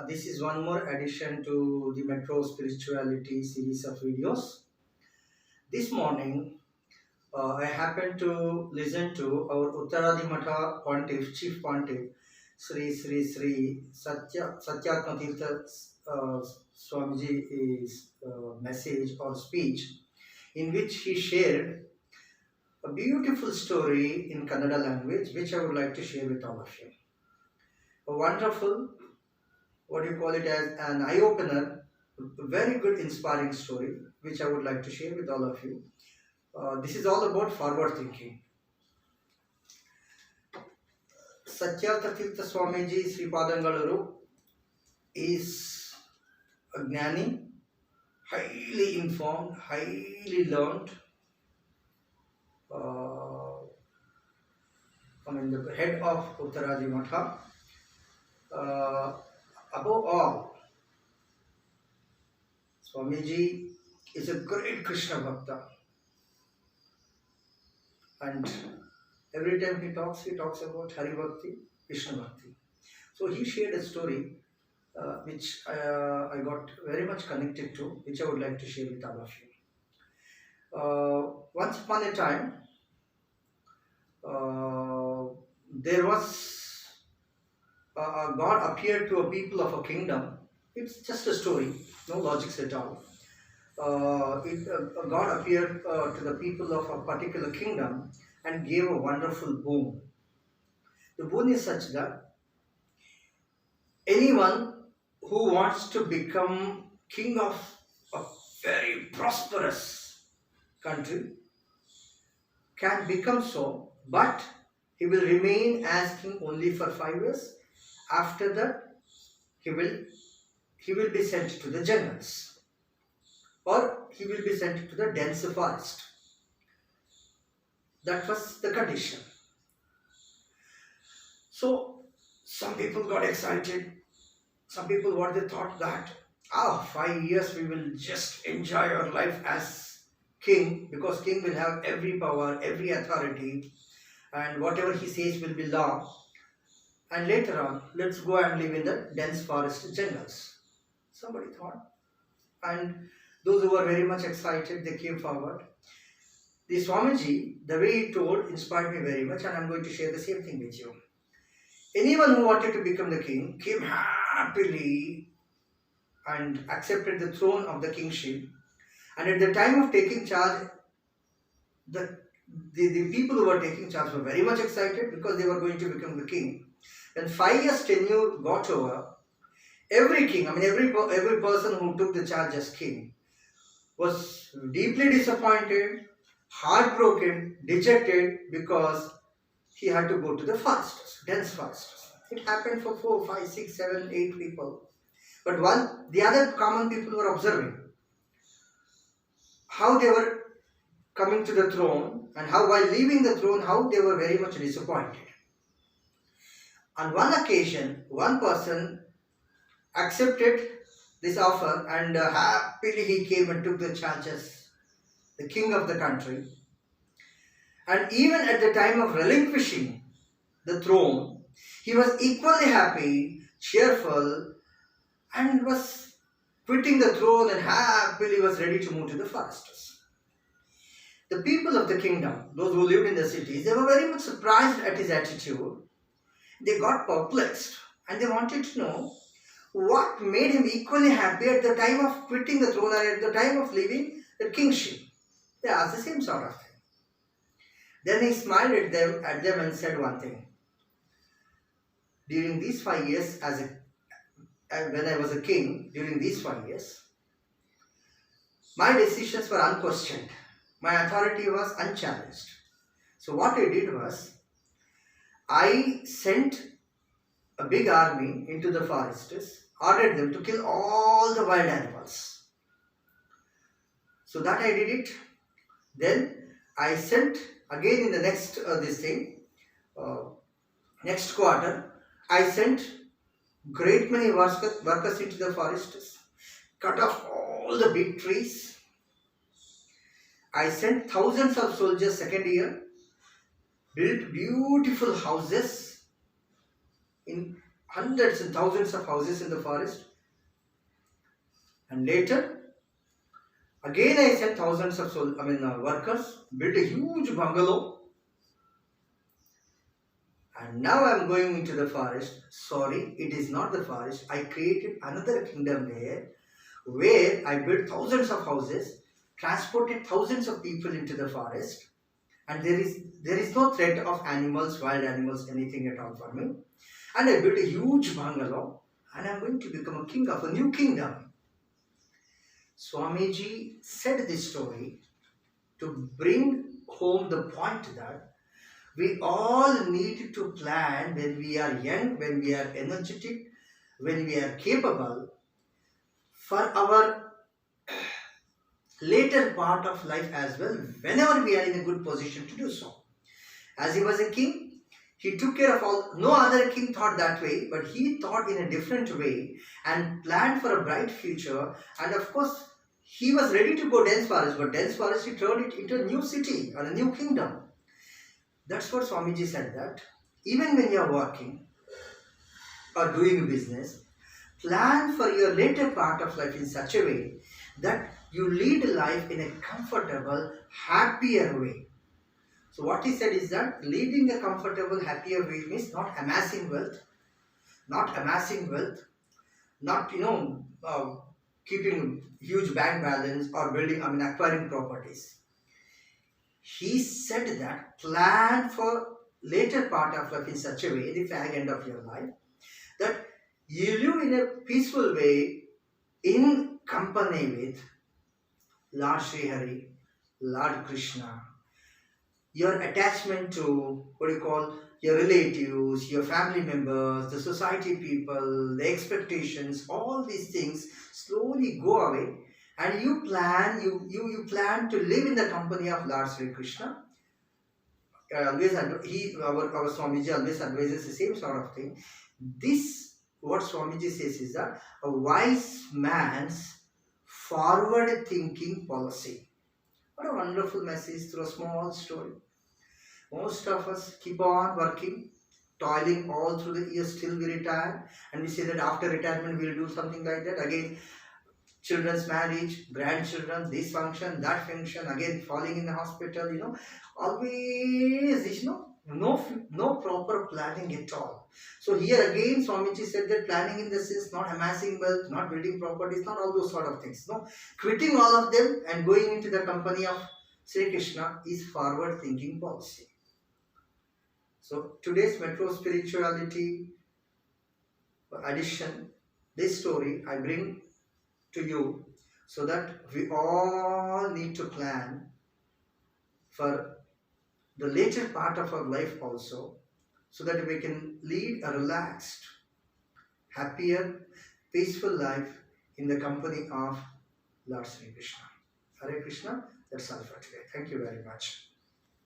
This is one more addition to the Metro Spirituality series of videos. This morning, I happened to listen to our Uttaradimata Pontiff, Chief Pontiff, Sri Satyatma Tirtha Swamiji's message or speech, in which he shared a beautiful story in Kannada language, which I would like to share with all of you. A wonderful, what do you call it, as an eye opener, very good inspiring story which I would like to share with all of you. This is all about forward thinking. Satyartha Tirtha Swamiji Sri Padangaluru is a gnani, highly informed, highly learned, the head of Uttaradi Matha. Above all, Swamiji is a great Krishna Bhakta, and every time he talks about Hari Bhakti, Krishna Bhakti. So he shared a story which I got very much connected to, which I would like to share with all of you. Once upon a time, there was God appeared to a people of a kingdom. It's just a story, no logics at all. God appeared to the people of a particular kingdom and gave a wonderful boon. The boon is such that anyone who wants to become king of a very prosperous country can become so, but he will remain as king only for 5 years. After that, he will be sent to the jungles, or he will be sent to the dense forest. That was the condition. So some people got excited. Some people, what they thought that 5 years we will just enjoy our life as king, because king will have every power, every authority, and whatever he says will be law. And later on, let's go and live in the dense forest jungles. Somebody thought. And those who were very much excited, they came forward. The Swamiji, the way he told, inspired me very much, and I'm going to share the same thing with you. Anyone who wanted to become the king came happily and accepted the throne of the kingship. And at the time of taking charge, the people who were taking charge were very much excited because they were going to become the king. When 5 years tenure got over, every king, every person who took the charge as king was deeply disappointed, heartbroken, dejected, because he had to go to the forests, dense forests. It happened for 4, 5, 6, 7, 8 people. But the other common people were observing how they were coming to the throne, and how while leaving the throne, how they were very much disappointed. On one occasion, one person accepted this offer, and happily he came and took the charge as the king of the country. And even at the time of relinquishing the throne, he was equally happy, cheerful, and was quitting the throne and happily was ready to move to the forests. The people of the kingdom, those who lived in the cities, they were very much surprised at his attitude. They got perplexed and they wanted to know what made him equally happy at the time of quitting the throne and at the time of leaving the kingship. They asked the same sort of thing. Then he smiled at them and said one thing. During these 5 years, when I was a king, during these 5 years, my decisions were unquestioned. My authority was unchallenged. So what I did was, I sent a big army into the forests, ordered them to kill all the wild animals. So that I did it. Then I sent again in the next next quarter, I sent great many workers into the forests, cut off all the big trees. I sent thousands of soldiers second year, built beautiful houses in hundreds and thousands of houses in the forest. And later, again I sent thousands of workers, built a huge bungalow. And now I am going into the forest. Sorry, it is not the forest. I created another kingdom there where I built thousands of houses, transported thousands of people into the forest, and there is no threat of animals, wild animals, anything at all for me. And I built a huge bungalow, and I'm going to become a king of a new kingdom. Swamiji said this story to bring home the point that we all need to plan when we are young, when we are energetic, when we are capable for our later part of life as well, whenever we are in a good position to do so. As he was a king, he took care of all. No other king thought that way, but he thought in a different way and planned for a bright future. And of course, he was ready to go dense forest, but dense forest he turned it into a new city or a new kingdom. That's what Swamiji said, that even when you are working or doing business, plan for your later part of life in such a way that you lead life in a comfortable, happier way. So what he said is that leading a comfortable, happier way means not amassing wealth, not keeping huge bank balance or acquiring properties. He said that plan for later part of life in such a way, the fag end of your life, that you live in a peaceful way in company with Lord Sri Hari, Lord Krishna. Your attachment to your relatives, your family members, the society people, the expectations, all these things slowly go away, and you plan to live in the company of Lord Sri Krishna. Our Swamiji always advises the same sort of thing. This, what Swamiji says is that a wise man's forward thinking policy. What a wonderful message through a small story. Most of us keep on working, toiling all through the years till we retire, and we say that after retirement we will do something like that. Again, children's marriage, grandchildren, this function, that function, again falling in the hospital, always, no proper planning at all. So here again, Swamiji said that planning in the sense, not amassing wealth, not building properties, not all those sort of things. No, quitting all of them and going into the company of Sri Krishna is forward thinking policy. So today's Metro Spirituality edition, this story I bring to you so that we all need to plan for the later part of our life also, so that we can lead a relaxed, happier, peaceful life in the company of Lord Sri Krishna. Hare Krishna, that's all for today. Thank you very much.